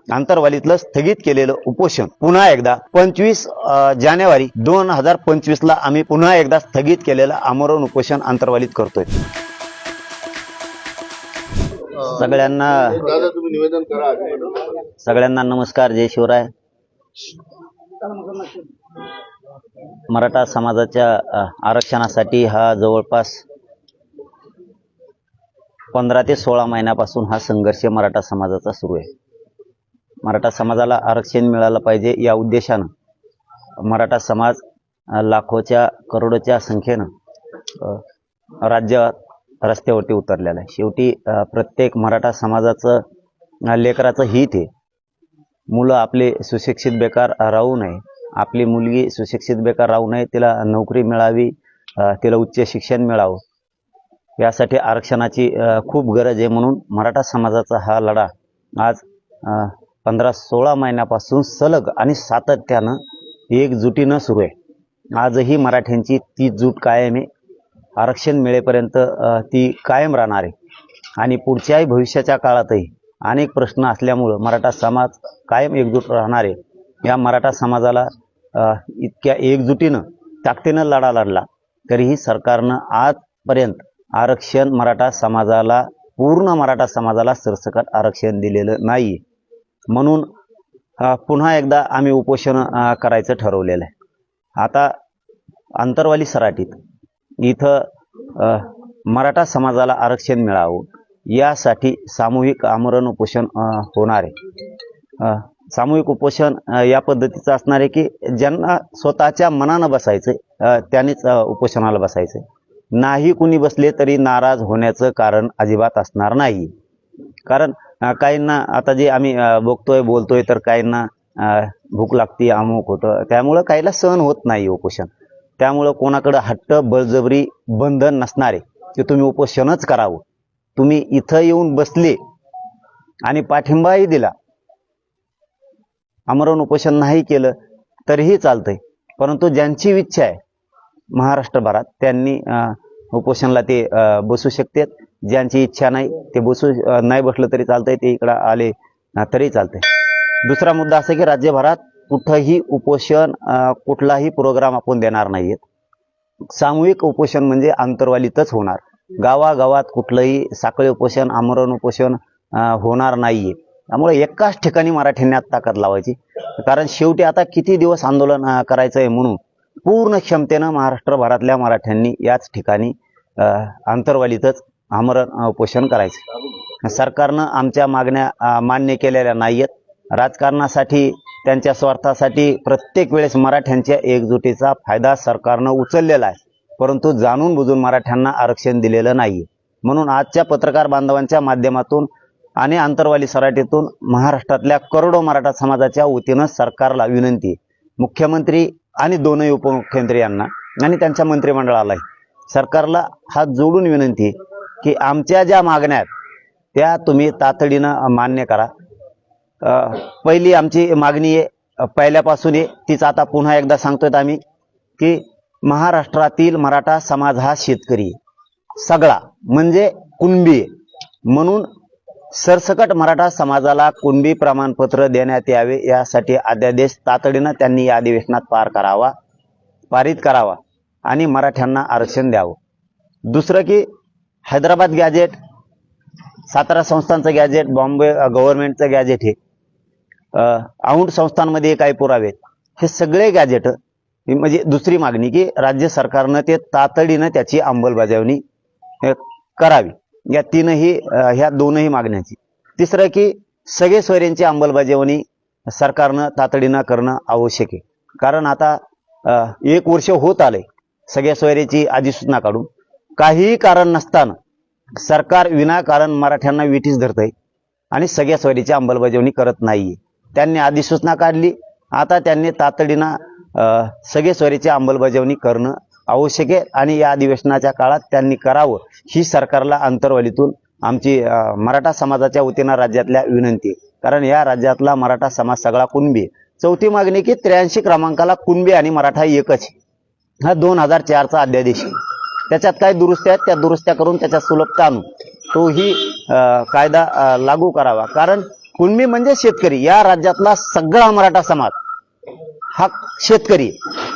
आंतरवालीतलं स्थगित केलेलं उपोषण पुन्हा एकदा 25 जानेवारी 2025 आम्ही पुन्हा एकदा स्थगित केलेलं आमरण उपोषण आंतरवालीत करतोय। सगळ्यांना तुम्ही निवेदन करा। सगळ्यांना नमस्कार, जय शिवराय। मराठा समाजाच्या आरक्षणासाठी हा जवळपास 15 ते 16 महिन्यापासून हा संघर्ष मराठा समाजाचा सुरू आहे। मराठा समाजाला आरक्षण मिळालं पाहिजे या उद्देशानं मराठा समाज लाखोच्या करोडोच्या संख्येनं राज्यात रस्त्यावरती उतरलेला आहे। शेवटी प्रत्येक मराठा समाजाचं लेकराचं हित आहे। मुलं आपले सुशिक्षित बेकार राहू नये, आपली मुलगी सुशिक्षित बेकार राहू नये, तिला नोकरी मिळावी, तिला उच्च शिक्षण मिळावं, यासाठी आरक्षणाची खूप गरज आहे। म्हणून मराठा समाजाचा हा लढा आज 15-16 महिन्यापासून सलग आणि सातत्यानं एकजुटीनं सुरू आहे। आजही मराठ्यांची ती जूट कायम आहे। आरक्षण मिळेपर्यंत ती कायम राहणार आहे आणि पुढच्याही भविष्याच्या काळातही अनेक प्रश्न असल्यामुळं मराठा समाज कायम एकजूट राहणार आहे। या मराठा समाजाला इतक्या एकजुटीनं ताकदीनं लढा लढला तरीही सरकारनं आजपर्यंत आरक्षण पूर्ण मराठा समाजाला सरसकट आरक्षण दिलेलं नाही। म्हणून पुन्हा एकदा आम्ही उपोषण करायचं ठरवलेलं आहे। आता आंतरवाली सराटीत इथं मराठा समाजाला आरक्षण मिळावं यासाठी सामूहिक आमरण उपोषण होणार आहे। सामूहिक उपोषण या पद्धतीचं असणार आहे की ज्यांना स्वतःच्या मनानं बसायचं त्यांनीच उपोषणाला बसायचं, नाही कुणी बसले तरी नाराज होण्याचं कारण अजिबात असणार नाही। कारण काहींना आता जे आम्ही बोलतोय तर काहींना भूक लागती, अमुक होतं, त्यामुळं काहीला सहन होत नाही उपोषण। त्यामुळं कोणाकडं हट्ट बळजबरी बंधन नसणारे की तुम्ही उपोषणच करावं। तुम्ही इथं येऊन बसले आणि पाठिंबाही दिला, आमरण उपोषण नाही केलं तरीही चालतंय, परंतु ज्यांची इच्छा आहे महाराष्ट्रभरात त्यांनी उपोषणला ते बसू शकतात। ज्यांची इच्छा नाही ते नाही बसलं तरी चालतंय, ते इकडं आले तरी चालतंय। दुसरा मुद्दा असा की राज्यभरात कुठंही उपोषण कुठलाही प्रोग्राम आपण देणार नाहीयेत। सामूहिक उपोषण म्हणजे आंतरवालीतच होणार। गावागावात कुठलंही साखळी उपोषण, आमरण उपोषण होणार नाहीये। त्यामुळे एकाच ठिकाणी मराठ्यांनी ताकद लावायची, कारण शेवटी आता किती दिवस आंदोलन करायचं आहे म्हणून पूर्ण क्षमतेनं महाराष्ट्रभरातल्या मराठ्यांनी याच ठिकाणी आंतरवालीतच आमरण उपोषण करायचं। सरकारनं आमच्या मागण्या मान्य केलेल्या नाहीयेत। राजकारणासाठी, त्यांच्या स्वार्थासाठी प्रत्येक वेळेस मराठ्यांच्या एकजुटीचा फायदा सरकारनं उचललेला आहे, परंतु जाणून बुजून मराठ्यांना आरक्षण दिलेलं नाही। म्हणून आजच्या पत्रकार बांधवांच्या माध्यमातून आणि आंतरवाली सराटीतून महाराष्ट्रातल्या करोडो मराठा समाजाच्या वतीनं सरकारला विनंती, मुख्यमंत्री आणि दोनही उपमुख्यमंत्री यांना आणि त्यांच्या मंत्रिमंडळालाही सरकारला हात जोडून विनंती की आमच्या ज्या मागण्या आहेत त्या तुम्ही तातडीनं मान्य करा। पहिली आमची मागणी आहे, पहिल्यापासून आहे तीच आता पुन्हा एकदा सांगतोय आम्ही की महाराष्ट्रातील मराठा समाज हा शेतकरी सगळा म्हणजे कुणबी, म्हणून सरसकट मराठा समाजाला कुणबी प्रमाणपत्र देण्यात यावे यासाठी अध्यादेश तातडीनं त्यांनी या अधिवेशनात पारित करावा आणि मराठ्यांना आरक्षण द्यावं। दुसरं की हैदराबाद गॅजेट, सातारा संस्थांचं गॅजेट, बॉम्बे गव्हर्नमेंटचं गॅजेट, हे औंध संस्थांमध्ये काही पुरावे, हे सगळे गॅजेट म्हणजे दुसरी मागणी की राज्य सरकारनं ते तातडीनं त्याची अंमलबजावणी करावी। या ह्या दोनही मागण्यांची। तिसरं की सगळे सोयऱ्यांची अंमलबजावणी सरकारनं तातडीनं करणं आवश्यक आहे, कारण आता 1 वर्ष होत आलंय सगळ्या सोयऱ्याची अधिसूचना काढून, काहीही कारण नसताना सरकार विनाकारण मराठ्यांना विठीस धरतंय आणि सगळ्या सोयरीची अंमलबजावणी करत नाहीये। त्यांनी अधिसूचना काढली, आता त्यांनी तातडीनं सगळे सोयरीची अंमलबजावणी करणं आवश्यक आहे आणि या अधिवेशनाच्या काळात त्यांनी करावं ही सरकारला आंतरवालीतून आमची मराठा समाजाच्या वतीनं राज्यातल्या विनंती। कारण या राज्यातला मराठा समाज सगळा कुणबी। चौथी मागणी की 83 क्रमांकाला कुणबी आणि मराठा एकच, हा 2004चा अध्यादेश, त्याच्यात काय दुरुस्त्या आहेत त्या दुरुस्त्या करून त्याच्यात सुलभता आणून तोही कायदा लागू करावा। कारण कुणबी म्हणजे शेतकरी. या राज्यातला सगळा मराठा समाज हा शेतकरी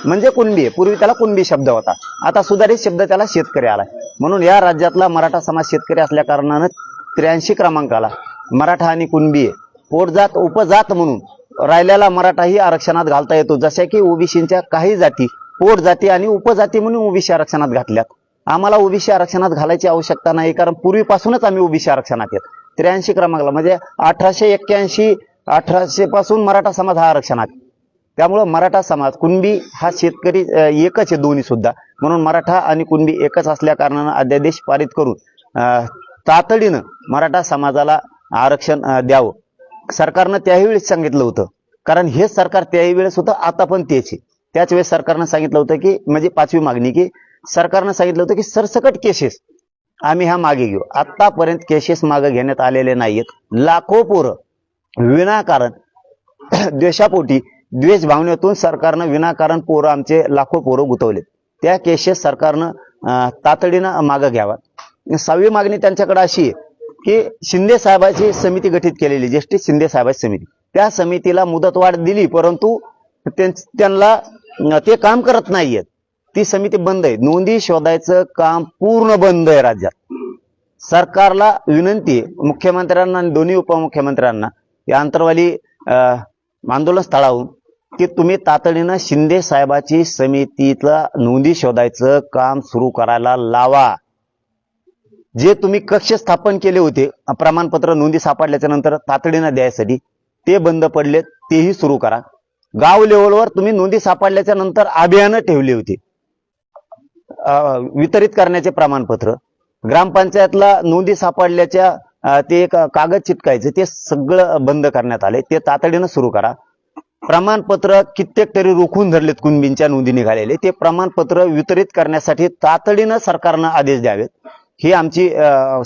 म्हणजे कुणबी. पूर्वी त्याला कुणबी शब्द होता, आता सुधारित शब्द त्याला शेतकरी आला. म्हणून या राज्यातला मराठा समाज शेतकरी असल्या कारणानं 83 क्रमांकाला मराठा आणि कुणबी पोटजात उपजात म्हणून राहिलेला मराठाही आरक्षणात घालता येतो. जशा की ओबीसीच्या काही जाती पोट जाती आणि उपजाती म्हणून ओबीसी आरक्षणात घातल्यात. आम्हाला ओबीसी आरक्षणात घालायची आवश्यकता नाही, कारण पूर्वीपासूनच आम्ही ओबीसी आरक्षणात येत. 83 क्रमांकाला म्हणजे 1881 पासून मराठा समाज हा आरक्षणात. त्यामुळं मराठा समाज कुणबी हा शेतकरी एकच आहे दोन्ही सुद्धा. म्हणून मराठा आणि कुणबी एकच असल्या कारणानं अध्यादेश पारित करून तातडीनं मराठा समाजाला आरक्षण द्यावं. सरकारनं त्याही वेळेस सांगितलं होतं, कारण हेच सरकार त्याही वेळेस होतं, आता पण तेच आहे. त्याच वेळेस सरकारनं सांगितलं होतं की म्हणजे 5वी मागणी, की सरकारनं सांगितलं होतं की सरसकट केसेस आम्ही ह्या मागे घेऊ. आतापर्यंत केसेस मागे घेण्यात आलेले नाहीयेत. लाखो पोरं विनाकारण द्वेषापोटी द्वेष भावनेतून सरकारनं विनाकारण पोरं आमचे लाखो पोरं गुंतवले. त्या केसेस सरकारनं तातडीनं मागे घ्यावा. 6वी मागणी त्यांच्याकडे अशी आहे की शिंदे साहेबाची समिती गठीत केलेली, जस्टिस शिंदे साहेबाची समिती, त्या समितीला मुदतवाढ दिली, परंतु त्यांना ते काम करत नाहीयेत. ती समिती बंद आहे. नोंदी शोधायचं काम पूर्ण बंद आहे राज्यात. सरकारला विनंती आहे, मुख्यमंत्र्यांना आणि दोन्ही उपमुख्यमंत्र्यांना या अंतरवाली आंदोलन स्थळाहून, की तुम्ही तातडीनं शिंदे साहेबाची समितीला नोंदी शोधायचं काम सुरू करायला लावा. जे तुम्ही कक्ष स्थापन केले होते प्रमाणपत्र नोंदी सापडल्याच्या नंतर तातडीनं द्यायसाठी, ते बंद पडले, तेही सुरू करा. गाव लेवलवर तुम्ही नोंदी सापडल्याच्या नंतर अभियानं ठेवली होती वितरित करण्याचे प्रमाणपत्र. ग्रामपंचायतला नोंदी सापडल्याच्या ते एक कागद चिटकायचे, ते सगळं बंद करण्यात आले, ते तातडीनं सुरू करा. प्रमाणपत्र कित्येक तरी रोखून धरलेत कुणबींच्या नोंदी निघालेले, ते प्रमाणपत्र वितरित करण्यासाठी तातडीनं सरकारनं आदेश द्यावेत. ही आमची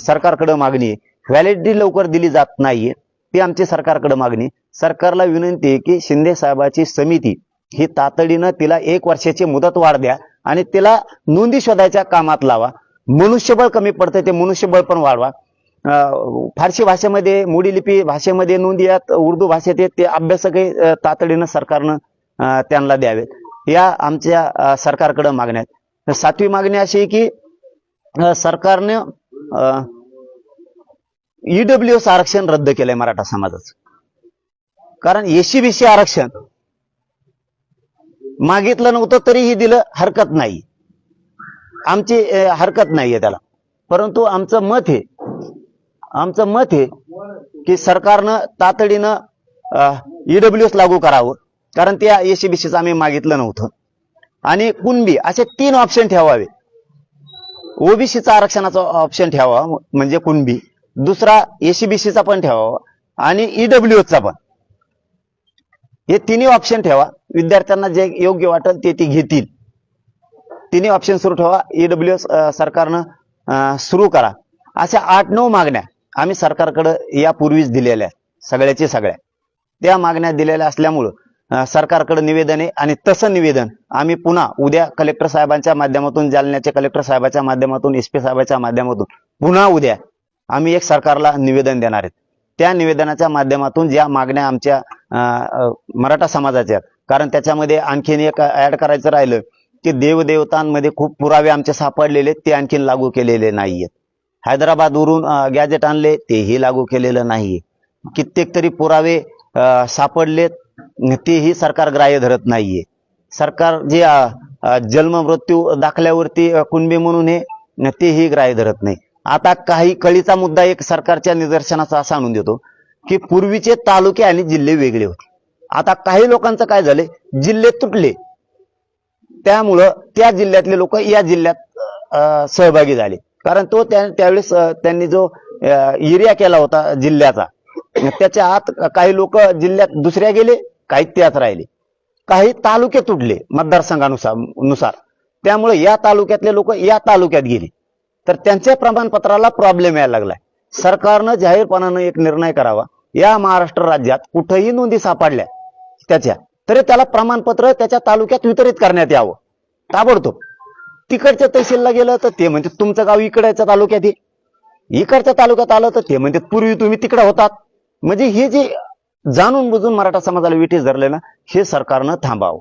सरकारकडे मागणी आहे. व्हॅलिडिटी लवकर दिली जात नाहीये, ती आमची सरकारकडे मागणी. सरकारला विनंती आहे की शिंदे साहेबाची समिती ही तातडीनं तिला 1 वर्षाची मुदतवाढ द्या आणि तिला नोंदी शोधायच्या कामात लावा. मनुष्यबळ कमी पडतं, ते मनुष्यबळ पण वाढवा. फारसी भाषेमध्ये, मोडी लिपी भाषेमध्ये नोंदी आहेत, उर्दू भाषेत आहेत, ते अभ्यासकही तातडीनं सरकारनं त्यांना द्यावेत. या आमच्या सरकारकडे मागण्या आहेत. 7वी मागणी अशी आहे की सरकारने ईडब्ल्यूएस आरक्षण रद्द केलंय मराठा समाजाचं. कारण एससी-बीसी आरक्षण मागितलं नव्हतं तरीही दिलं, हरकत नाही, आमची हरकत नाहीये त्याला. परंतु आमचं मत आहे की सरकारनं तातडीनं ईडब्ल्यूएस लागू करावं, कारण त्या एससी-बीसीचं आम्ही मागितलं नव्हतं. आणि कुणबी असे 3 ऑप्शन ठेवावे. ओबीसीचा आरक्षणाचा ऑप्शन ठेवावा म्हणजे कुणबी, दुसरा एससी-बीसीचा पण ठेवावा आणि ईडब्ल्यूएसचा पण. हे 3 ऑप्शन ठेवा. विद्यार्थ्यांना जे योग्य वाटेल ते घेतील. 3 ऑप्शन सुरू ठेवा. ईडब्ल्यूएस सरकारनं सुरू करा. अशा 8-9 मागण्या आम्ही सरकारकडे यापूर्वीच दिलेल्या आहेत, सगळ्याची सगळ्या. त्या मागण्या दिलेल्या असल्यामुळं सरकारकडे निवेदन आहे आणि तसं निवेदन आम्ही पुन्हा उद्या कलेक्टर साहेबांच्या माध्यमातून, जालन्याच्या कलेक्टर साहेबांच्या माध्यमातून, एसपी साहेबांच्या माध्यमातून पुन्हा उद्या आम्ही एक सरकारला निवेदन देणार आहेत. त्या निवेदनाच्या माध्यमातून ज्या मागण्या आमच्या मराठा समाजाच्या, कारण त्याच्यामध्ये आणखीन एक ऍड करायचं राहिलं की देवदेवतांमध्ये खूप पुरावे आमचे सापडलेले, ते आणखीन लागू केलेले नाहीयेत. हैदराबादवरून गॅजेट आणले, तेही लागू केलेलं नाहीये. कित्येक तरी पुरावे सापडलेत, तेही सरकार ग्राह्य धरत नाहीये. सरकार जे जन्म मृत्यू दाखल्यावरती कुणबी म्हणून हे तेही ग्राह्य धरत नाही. आता काही कळीचा मुद्दा एक सरकारच्या निदर्शनाचा असा आणून देतो की पूर्वीचे तालुके आणि जिल्हे वेगळे होते. आता काही लोकांचं काय झालंय, जिल्हे तुटले, त्यामुळं त्या जिल्ह्यातले लोक या जिल्ह्यात सहभागी झाले. कारण तो त्यावेळेस त्यांनी जो एरिया केला होता जिल्ह्याचा, त्याच्या आत काही लोक जिल्ह्यात दुसऱ्या गेले, काही त्यात राहिले. काही तालुके तुटले मतदारसंघानुसार, त्यामुळे या तालुक्यातले लोक या तालुक्यात गेले, तर त्यांच्या प्रमाणपत्राला प्रॉब्लेम यायला लागलाय. सरकारनं जाहीरपणानं एक निर्णय करावा, या महाराष्ट्र राज्यात कुठेही नोंदी सापडल्या त्याच्या, तरी त्याला प्रमाणपत्र त्याच्या तालुक्यात वितरित करण्यात यावं ताबडतोब. तिकडच्या तहसीलला गेलं तर ते म्हणते तुमचं गाव इकडच्या तालुक्यात आहे, इकडच्या तालुक्यात आलं तर ते म्हणते पूर्वी तुम्ही तिकडे होतात. म्हणजे हे जे जाणून बुजून मराठा समाजाला विठीस धरले ना, हे सरकारनं थांबावं.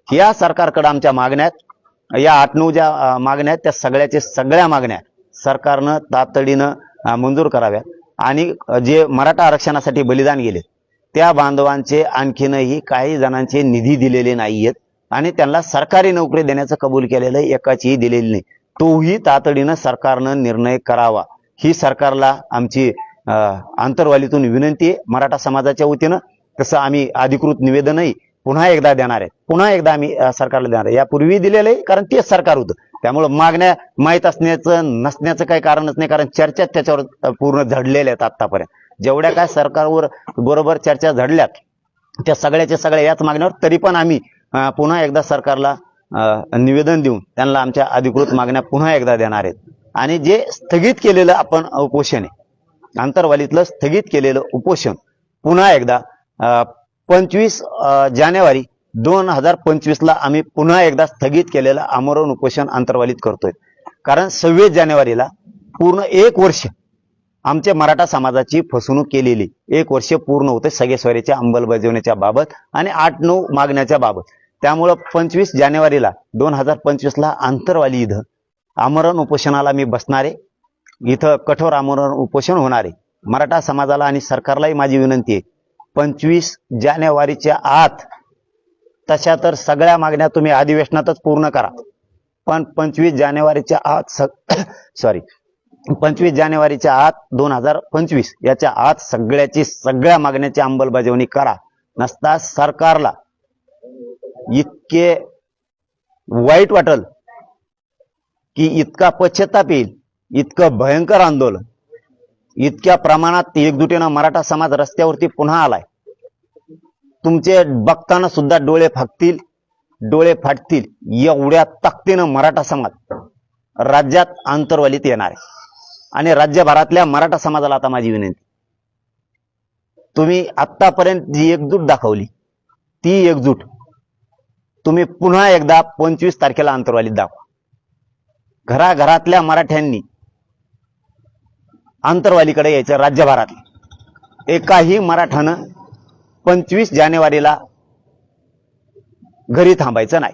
या सरकारकडे आमच्या मागण्या आहेत, या 8-9 ज्या मागण्या आहेत त्या सगळ्या मागण्या सरकारनं तातडीनं मंजूर कराव्या. आणि जे मराठा आरक्षणासाठी बलिदान गेले त्या बांधवांचे आणखीनही काही जणांचे निधी दिलेले नाहीयेत आणि त्यांना सरकारी नोकरी देण्याचं कबूल केलेलं एकाचीही दिलेली नाही. तोही तातडीनं सरकारनं निर्णय करावा ही सरकारला आमची आंतरवालीतून विनंती आहे. मराठा समाजाच्या वतीनं तसं आम्ही अधिकृत निवेदनही पुन्हा एकदा देणार आहे. पुन्हा एकदा आम्ही सरकारला देणार आहे. यापूर्वी दिलेलं आहे, कारण तेच सरकार होतं. त्यामुळं मागण्या माहीत असण्याचं नसण्याचं काही कारणच नाही, कारण चर्चा त्याच्यावर पूर्ण झडलेल्या आहेत. आतापर्यंत जेवढ्या काय सरकारवर बरोबर चर्चा झडल्यात त्या सगळ्याच्या सगळ्या याच मागण्यावर, तरी पण आम्ही पुन्हा एकदा सरकारला निवेदन देऊन त्यांना आमच्या अधिकृत मागण्या पुन्हा एकदा देणार आहेत. आणि जे स्थगित केलेलं आपण उपोषण आहे, आंतरवालीतलं स्थगित केलेलं उपोषण पुन्हा एकदा 25 जानेवारी 2025ला आम्ही पुन्हा एकदा स्थगित केलेलं आमरण उपोषण आंतरवालीत करतोय. कारण 26 जानेवारीला पूर्ण 1 वर्ष आमच्या मराठा समाजाची फसवणूक केलेली 1 वर्ष पूर्ण होते सगेश्वरीच्या अंमलबजावणीच्या बाबत आणि 8-9 मागण्याच्या बाबत. त्यामुळं 25 जानेवारीला 2025ला आंतरवाली इथं आमरण उपोषणाला मी बसणार आहे. इथं कठोर आमरण उपोषण होणार आहे. मराठा समाजाला आणि सरकारलाही माझी विनंती आहे, 25 जानेवारीच्या आत, तशा तर सगळ्या मागण्या तुम्ही अधिवेशनातच पूर्ण करा, पण 25 जानेवारीच्या आत 25 जानेवारीच्या आत 2025 याच्या आत सगळ्या मागण्याची अंमलबजावणी करा. नसता सरकारला इतके वाईट वाटल की इतका पश्चाताप येईल, इतकं भयंकर आंदोलन, इतक्या प्रमाणात एकजुटीनं मराठा समाज रस्त्यावरती पुन्हा आलाय. तुमचे बघताना सुद्धा डोळे फाटतील एवढ्या ताकदीनं मराठा समाज राज्यात आंतरवालीत येणार आहे. आणि राज्यभरातल्या मराठा समाजाला आता माझी विनंती, तुम्ही आतापर्यंत जी एकजूट दाखवली ती एकजूट तुम्ही पुन्हा एकदा 25 तारखेला आंतरवालीत दाखवा. घराघरातल्या मराठ्यांनी आंतरवालीकडे यायचं. राज्यभरातल्या एकाही मराठानं 25 जानेवारीला घरी थांबायचं नाही.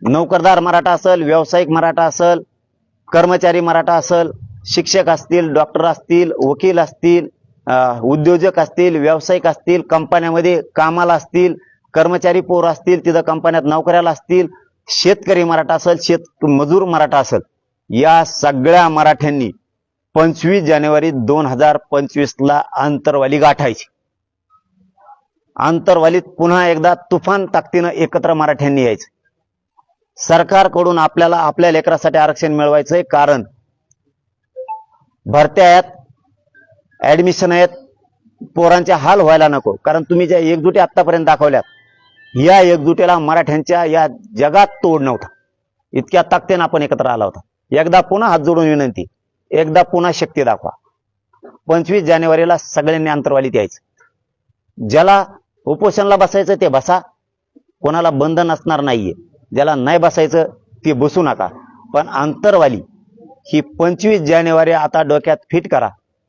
नोकरदार मराठा असेल, व्यावसायिक मराठा असेल, कर्मचारी मराठा असेल, शिक्षक असतील, डॉक्टर असतील, वकील असतील, उद्योजक असतील, व्यावसायिक असतील, कंपन्यामध्ये कामाला असतील, कर्मचारी पोर असतील, तिथं कंपन्यात नोकऱ्याला असतील, शेतकरी मराठा असेल, मजूर मराठा असेल, या सगळ्या मराठ्यांनी 25 जानेवारी 2025ला आंतरवाली गाठायची. आंतरवालीत पुन्हा एकदा तुफान ताकदीनं एकत्र मराठ्यांनी यायचं. सरकारकडून आपल्याला आपल्या लेकरासाठी आरक्षण मिळवायचंय, कारण भरत्या आहेत, ऍडमिशन आहेत, पोरांचे हाल व्हायला नको. कारण तुम्ही ज्या एकजुटी आतापर्यंत दाखवल्यात, या एकजुटीला मराठ्यांच्या या जगात तोड नव्हता. इतक्या ताकदीनं आपण एकत्र आला होता. एकदा पुन्हा हात जोडून विनंती, एकदा पुन्हा शक्ती दाखवा. 25 जानेवारीला सगळ्यांनी आंतरवालीत यायचं. ज्याला उपोषणला बसायचं ते बसा, कोणाला बंधन असणार नाहीये. ज्याला नाही बसायचं ते बसू नका. पण आंतरवाली ही 25 जानेवारी आता डोक्यात फिट करा.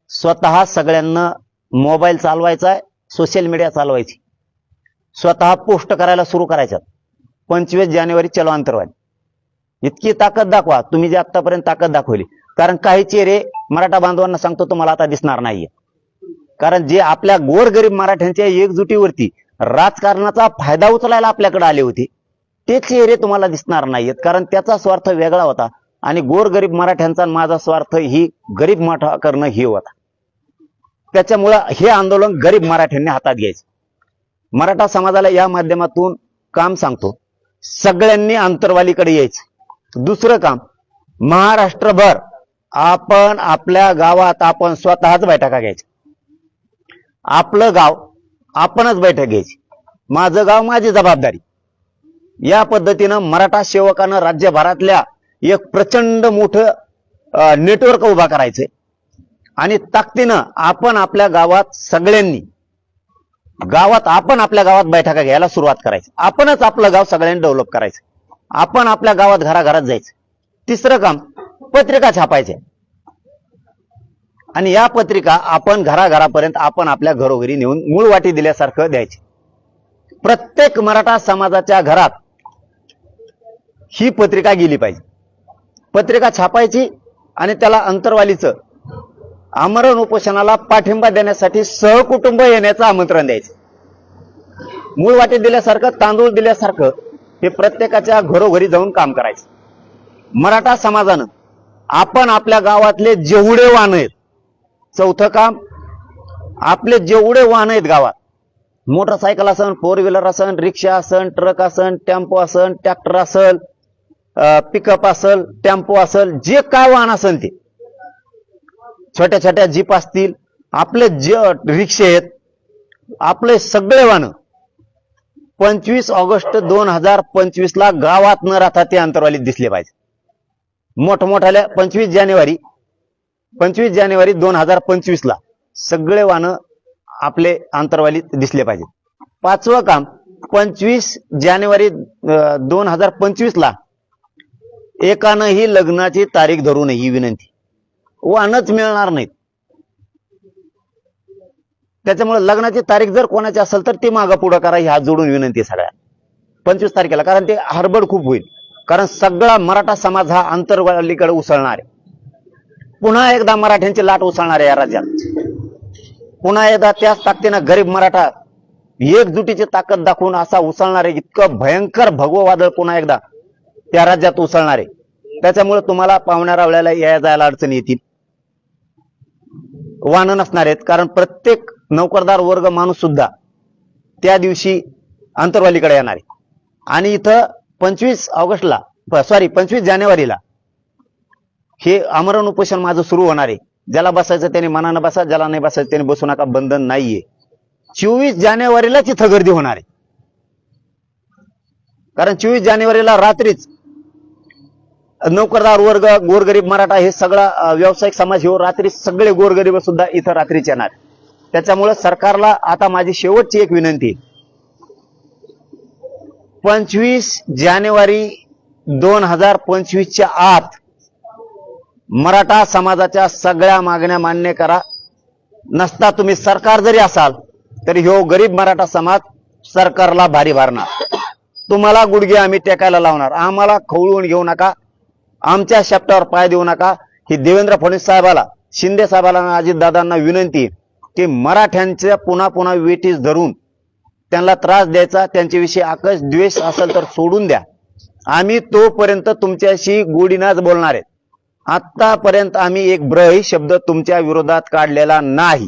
स्वतः सगळ्यांना मोबाईल चालवायचा आहे, सोशल मीडिया चालवायची, स्वतः पोस्ट करायला सुरू करायच्यात. 25 जानेवारी चलो आंतरवाली. इतकी ताकद दाखवा तुम्ही जे आतापर्यंत ताकद दाखवली. कारण काही चेहरे मराठा बांधवांना सांगतो तुम्हाला आता दिसणार नाहीये. कारण जे आपल्या गोरगरीब मराठ्यांच्या एकजुटीवरती राजकारणाचा फायदा उचलायला आपल्याकडे आले होते, ते चेहरे तुम्हाला दिसणार नाहीयेत. कारण त्याचा स्वार्थ वेगळा होता आणि गोरगरीब मराठ्यांचा माझा स्वार्थ ही गरीब मोठा करणं ही होता. त्याच्यामुळं हे आंदोलन गरीब मराठ्यांनी हातात घ्यायचं. मराठा समाजाला या माध्यमातून काम सांगतो, सगळ्यांनी आंतरवालीकडे यायचं. दुसरं काम, महाराष्ट्रभर आपण आपल्या गावात आपण स्वतःच बैठका घ्यायच्या. आपलं गाव आपणच बैठक घ्यायची. माझं गाव माझी जबाबदारी. या पद्धतीनं मराठा सेवकानं राज्यभरातल्या एक प्रचंड मोठं नेटवर्क उभा करायचंय आणि ताकदीनं आपण आपल्या गावात सगळ्यांनी आपण आपल्या गावात बैठका घ्यायला सुरुवात करायची. आपणच आपलं गाव सगळ्यांनी डेव्हलप करायचं. आपण आपल्या गावात घराघरात जायचं. तिसरं काम, पत्रिका छापायच्या. आणि या पत्रिका आपण घराघरापर्यंत आपण आपल्या घरोघरी नेऊन मूळ वाटी दिल्यासारखं द्यायची. प्रत्येक मराठा समाजाच्या घरात ही पत्रिका गेली पाहिजे. पत्रिका छापायची आणि त्याला अंतरवालीचं आमरण उपोषणाला पाठिंबा देण्यासाठी सहकुटुंब येण्याचं आमंत्रण द्यायचं. मूळ वाटी दिल्यासारखं, तांदूळ दिल्यासारखं हे प्रत्येकाच्या घरोघरी जाऊन काम करायचं. मराठा समाजानं आपण आपल्या गावातले जेवढे वाहन आहेत, चौथं काम, आपले जेवढे वाहन आहेत गावात, मोटरसायकल असन, फोर व्हीलर असन, रिक्षा असन, ट्रक असन, टेम्पो असन, ट्रॅक्टर असल, पिकअप असल, टेम्पो असल, जे काय वाहन असेल ते, छोट्या छोट्या जीप असतील, आपले जे रिक्षे आहेत, आपले सगळे वाहन 25 ऑगस्ट 2025 ला गावात न राहता ते अंतरवालीत दिसले पाहिजे. मोठमोठ्याल्या 25 जानेवारी 2025 ला सगळे वाहन आपले अंतरवालीत दिसले पाहिजे. पाचवं काम, 25 जानेवारी 2025 ला एकानंही लग्नाची तारीख धरू नये ही विनंती. वाहनच मिळणार नाहीत. त्याच्यामुळे लग्नाची तारीख जर कोणाची असेल तर ती मागं पुढं करा, ही हात जोडून विनंती आहे सगळ्या 25 तारखेला. कारण ते हडबड खूप होईल. कारण सगळा मराठा समाज हा अंतरवालीकडे उसळणार आहे. पुन्हा एकदा मराठ्यांची लाट उसळणार आहे या राज्यात. पुन्हा एकदा त्याच ताकदीनं गरीब मराठा एकजुटीची ताकद दाखवून असा उसळणार आहे. इतकं भयंकर भगवं वादळ पुन्हा एकदा त्या राज्यात उसळणार आहे. त्याच्यामुळे तुम्हाला पाहुण्या रावळ्याला या जायला अडचणी येतील, वाहनं नसणार आहेत. कारण प्रत्येक नोकरदार वर्ग माणूस सुद्धा त्या दिवशी अंतरवालीकडे येणार आहे. आणि इथं 25 जानेवारीला हे आमरण उपोषण माझं सुरू होणार आहे. ज्याला बसायचं त्याने मनानं बसा, ज्याला नाही बसायचं त्याने बसू नका, बंधन नाहीये. 24 जानेवारीलाच इथं गर्दी होणार आहे. कारण 24 जानेवारीला रात्रीच नोकरदार वर्ग, गोरगरीब मराठा, हे सगळा व्यावसायिक समाज हे रात्री सगळे गोरगरीब सुद्धा इथं रात्रीच येणार. त्याच्यामुळे सरकारला आता माझी शेवटची एक विनंती आहे. 25 जानेवारी 2025च्या आत मराठा समाजाच्या सगळ्या मागण्या मान्य करा. नसता तुम्ही सरकार जरी असाल तरी ह्यो गरीब मराठा समाज सरकारला भारी भरणार. तुम्हाला गुडघे आम्ही टेकायला लावणार. आम्हाला खवळून घेऊ नका, आमच्या शब्दावर पाय देऊ नका. ही देवेंद्र फडणवीस साहेबाला, शिंदे साहेबाला, अजितदादांना विनंती की मराठ्यांच्या पुन्हा पुन्हा वेठीस धरून त्यांना त्रास द्यायचा, त्यांच्याविषयी आकस द्वेष असेल तर सोडून द्या. आम्ही तोपर्यंत तुमच्याशी गोडीनाच बोलणार आहेत. आतापर्यंत आम्ही एक ब्रही शब्द तुमच्या विरोधात काढलेला नाही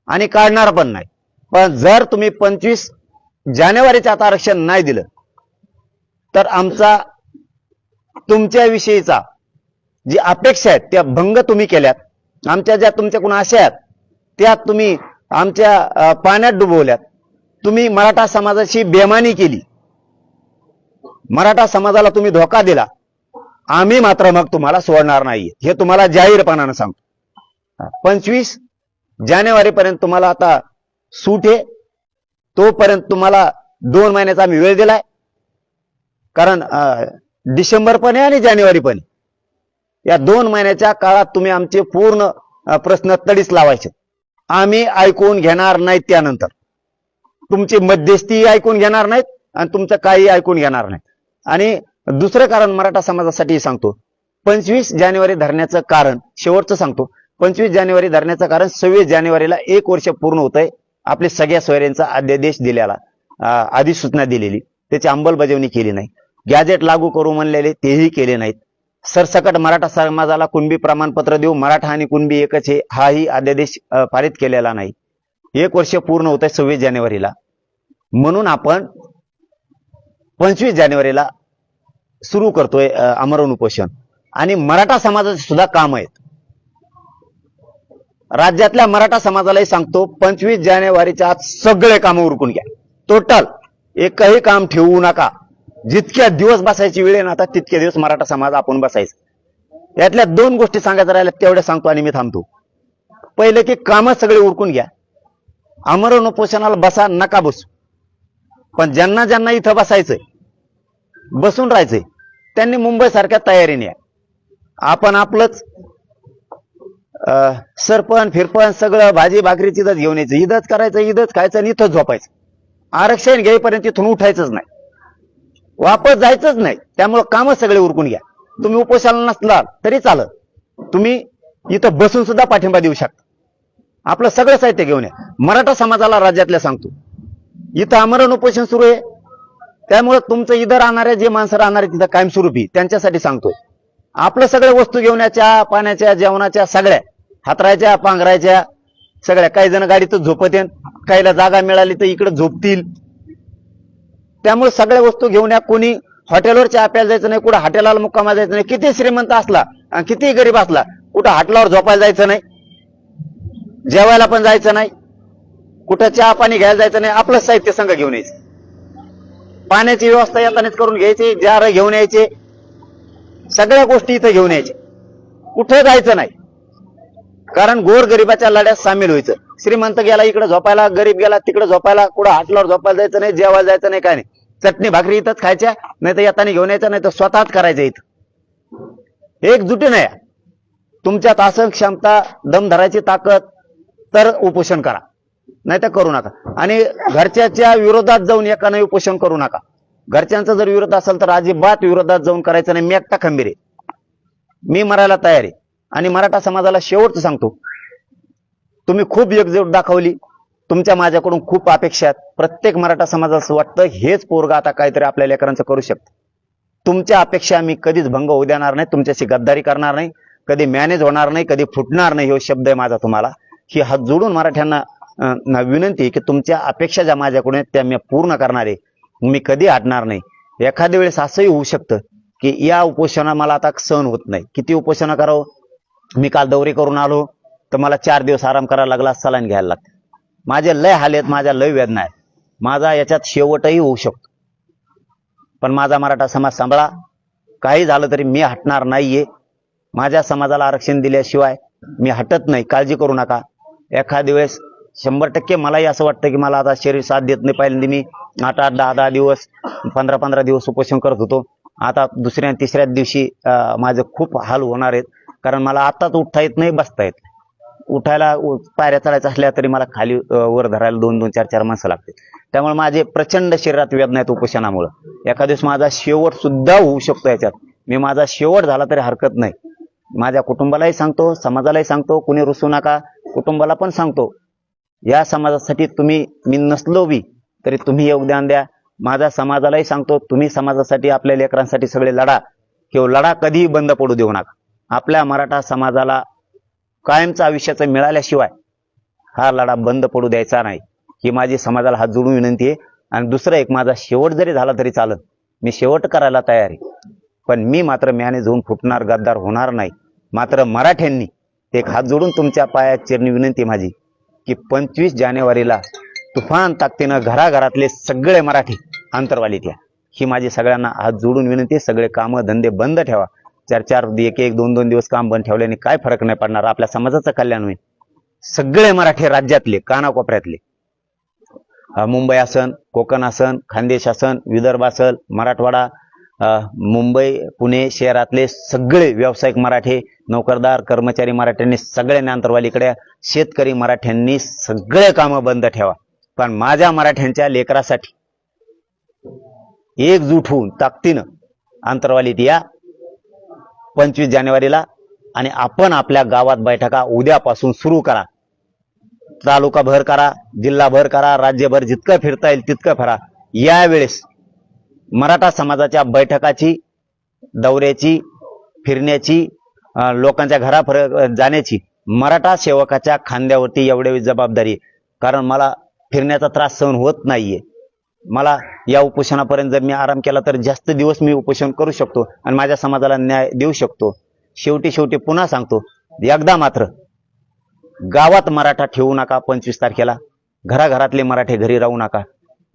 आणि काढणार पण नाही. पण जर तुम्ही 25 जानेवारीचं आता आरक्षण नाही दिलं तर आमचा तुमच्याविषयीचा जी अपेक्षा आहेत त्या भंग तुम्ही केल्यात. आमच्या ज्या तुमच्याकडून आशा आहेत त्या तुम्ही आमच्या पाण्यात डुबवल्यात. तुम्ही मराठा समाजाची बेमानी केली, मराठा समाजाला तुम्ही धोका दिला. आम्ही मात्र मग तुम्हाला सोडणार नाही, हे तुम्हाला जाहीरपणानं सांगतो. 25 जानेवारीपर्यंत तुम्हाला आता सूट आहे. तोपर्यंत तुम्हाला 2 महिन्याचा आम्ही वेळ दिलाय. कारण डिसेंबर पण आहे आणि जानेवारी पण आहे. या 2 महिन्याच्या काळात तुम्ही आमचे पूर्ण प्रश्न तडीस लावायचे. आम्ही ऐकून घेणार नाहीत. त्यानंतर तुमची मध्यस्थी ऐकून घेणार नाहीत आणि तुमचं काही ऐकून घेणार नाहीत. आणि दुसरं कारण मराठा समाजासाठी सांगतो, 25 जानेवारी धरण्याचं कारण, शेवटचं सांगतो, 25 जानेवारी धरण्याचं कारण 26 जानेवारीला 1 वर्ष पूर्ण होत आहे आपले सगळ्या सोयऱ्यांचा अध्यादेश दिलेला, अधिसूचना दिलेली, त्याची अंमलबजावणी केली नाही. गॅजेट लागू करू म्हणलेले तेही केले नाहीत. सरसकट मराठा समाजाला कुणबी प्रमाणपत्र देऊ, मराठा आणि कुणबी एकच हे, हाही अध्यादेश पारित केलेला नाही. 1 वर्ष पूर्ण होत आहे 26 जानेवारीला. म्हणून आपण 25 जानेवारीला सुरू करतोय आमरण उपोषण. आणि मराठा समाजाचे सुद्धा काम आहेत. राज्यातल्या मराठा समाजालाही सांगतो, 25 जानेवारीच्या आत सगळे कामं उरकून घ्या. टोटल एकही काम ठेवू नका. जितक्या दिवस बसायची वेळ आहे ना आता तितके दिवस मराठा समाज आपण बसायचं. यातल्या 2 गोष्टी सांगायच्या राहिल्या तेवढ्या सांगतो आणि मी थांबतो. पहिले की कामं सगळे उरकून घ्या. आमरण उपोषणाला बसा, नका बसू. पण ज्यांना ज्यांना इथं बसायचंय, बसून राहायचंय, त्यांनी मुंबई सारख्या तयारीने आहे. आपण आपलंच सरपण फिरपण सगळं भाजी भाकरीच इथंच घेऊन यायचं, इथंच करायचं, इथंच खायचं आणि इथंच झोपायचं. आरक्षण घेईपर्यंत इथून उठायचंच नाही, वापस जायचंच नाही. त्यामुळे कामच सगळे उरकून घ्या. तुम्ही उपोषणाला नसला तरी चालत, तुम्ही इथं बसून सुद्धा पाठिंबा देऊ शकता. आपलं सगळं साहित्य घेऊन या. मराठा समाजाला राज्यातल्या सांगतो, इथं आमरण उपोषण सुरू आहे. त्यामुळे तुमचं इथं राहणारे जे माणसं राहणारे तिथं कायमस्वरूपी त्यांच्यासाठी सांगतोय. आपलं सगळ्या वस्तू घेऊन या, चहा पाण्याच्या जेवणाच्या सगळ्या, हातरायच्या पांघरायच्या सगळ्या. काही जण गाडीतच झोपत येईल, काहीला जागा मिळाली तर इकडे झोपतील. त्यामुळे सगळ्या वस्तू घेऊन या. कोणी हॉटेलवर चहा प्यायला जायचं नाही, कुठं हॉटेलाला मुक्कामा जायचं नाही. किती श्रीमंत असला आणि किती गरीब असला, कुठं हॉटेलावर झोपायला जायचं नाही, जेवायला पण जायचं नाही, कुठं चहा पाणी घ्यायला जायचं नाही. आपलं साहित्य संघ घेऊन यायचं. पाण्याची व्यवस्था येतानाच करून घ्यायची, जार घेऊन यायचे, सगळ्या गोष्टी इथं घेऊन यायच्या. कुठं जायचं नाही, कारण गोर गरिबाच्या लढ्यात सामील व्हायचं. श्रीमंत गेला इकडे झोपायला, गरीब गेला तिकडे झोपायला, कुठं हाटलावर झोपायला जायचं नाही, जेवायला जायचं नाही, काय नाही. चटणी भाकरी इथंच खायच्या, नाही तर येताना घेऊन यायचं, नाही तर स्वतःच करायचं. इथं एकजुटीनं या. तुमच्यात असं क्षमता, दम धरायची ताकद तर उपोषण करा, नाही तर करू नका. आणि घरच्याच्या विरोधात जाऊन एकाने उपोषण करू नका. घरच्यांचा जर विरोध असेल तर अजिबात विरोधात जाऊन करायचं नाही. मी एकटा खंबीर आहे, मी मरायला तयार आहे. आणि मराठा समाजाला शेवटचं सांगतो, तुम्ही खूप एकजूट दाखवली, तुमच्या माझ्याकडून खूप अपेक्षा आहेत. प्रत्येक मराठा समाजाला असं वाटतं हेच पोरगा आता काहीतरी आपल्या लेकरांचं करू शकतं. तुमच्या अपेक्षा मी कधीच भंग होऊ देणार नाही, तुमच्याशी गद्दारी करणार नाही, कधी मॅनेज होणार नाही, कधी फुटणार नाही. हे शब्द आहे माझा तुम्हाला. ही हात जोडून मराठ्यांना विनंती आहे की तुमच्या अपेक्षा ज्या माझ्याकडून आहेत त्या मी पूर्ण करणार आहे. मी कधी हटणार नाही. एखाद्या वेळेस असंही होऊ शकतं की या उपोषणा मला आता सहन होत नाही, किती उपोषणा करावं. मी काल दौरे करून आलो तर मला 4 दिवस आराम करायला लागला, सलाईन घ्यायला लागते. माझे लय हाल आहेत, माझ्या लय वेदना आहेत. माझा याच्यात शेवटही होऊ शकतो, पण माझा मराठा समाज सांभाळा. काही झालं तरी मी हटणार नाहीये. माझ्या समाजाला आरक्षण दिल्याशिवाय मी हटत नाही, काळजी करू नका. एखाद्या वेळेस 100% मलाही असं वाटतं की मला आता शरीर साथ देत नाही. पहिल्यांदा मी 8-8, 10-10 दिवस, 15-15 दिवस उपोषण करत होतो. आता दुसऱ्या तिसऱ्या दिवशी माझे खूप हाल होणार आहेत, कारण मला आताच उठता येत नाही, बसता येत. उठायला पायऱ्या चढायच्या असल्या तरी मला खाली वर धरायला 2-2, 4-4 माणसं लागते. त्यामुळे माझे प्रचंड शरीरात वेदना आहेत उपोषणामुळे. एखाद्या दिवस माझा शेवट सुद्धा होऊ शकतो याच्यात. मी माझा शेवट झाला तरी हरकत नाही. माझ्या कुटुंबालाही सांगतो, समाजालाही सांगतो, कुणी रुसू नका. कुटुंबाला पण सांगतो, या समाजासाठी तुम्ही, मी नसलो बी तरी तुम्ही योगदान द्या. माझ्या समाजालाही सांगतो, तुम्ही समाजासाठी, आपल्या लेकरांसाठी सगळे लढा. किंवा लढा कधीही बंद पडू देऊ नका. आपल्या मराठा समाजाला कायमचं आयुष्याचं मिळाल्याशिवाय हा लढा बंद पडू द्यायचा नाही, ही माझी समाजाला हात जोडून विनंती आहे. आणि दुसरं एक, माझा शेवट जरी झाला तरी चालत, मी शेवट करायला तयार आहे. पण मी मात्र मॅनेज होऊन फुटणार, गद्दार होणार नाही. मात्र मराठ्यांनी एक हात जोडून तुमच्या पायात चिरणी विनंती माझी की 25 जानेवारीला तुफान ताकदीनं घराघरातले सगळे मराठी अंतरवालीत या. ही माझी सगळ्यांना हात जोडून विनंती आहे. सगळे कामं धंदे बंद ठेवा. 4-4, 1-1, 2-2 दिवस काम बंद ठेवल्याने काय फरक नाही पडणार, आपल्या समाजाचं कल्याण होईल. सगळे मराठी राज्यातले, कानाकोपऱ्यातले, मुंबई असन, कोकण असन, खानदेश असन, विदर्भ असल, मराठवाडा, मुंबई पुणे शहरातले सगळे व्यावसायिक मराठी, नोकरदार कर्मचारी मराठ्यांनी सगळ्यांनी अंतरवालीकडे, शेतकरी मराठ्यांनी सगळे कामं बंद ठेवा. पण माझ्या मराठ्यांच्या लेकरासाठी एकजूट होऊन ताकदीनं अंतरवालीत या 25 जानेवारीला. आणि आपण आपल्या गावात बैठका उद्यापासून सुरू करा. तालुका भर करा, जिल्हा भर करा, राज्यभर जितकं फिरता येईल तितकं फिरा. यावेळेस मराठा समाजाच्या बैठकाची, दौऱ्याची, फिरण्याची, लोकांच्या घरा जाण्याची मराठा सेवकाच्या खांद्यावरती एवढी जबाबदारी. कारण मला फिरण्याचा त्रास सहन होत नाहीये. मला या उपोषणापर्यंत जर मी आराम केला तर जास्त दिवस मी उपोषण करू शकतो आणि माझ्या समाजाला न्याय देऊ शकतो. शेवटी पुन्हा सांगतो, एकदा मात्र गावात मराठा ठेवू नका. 25 तारखेला घराघरातले मराठे घरी राहू नका.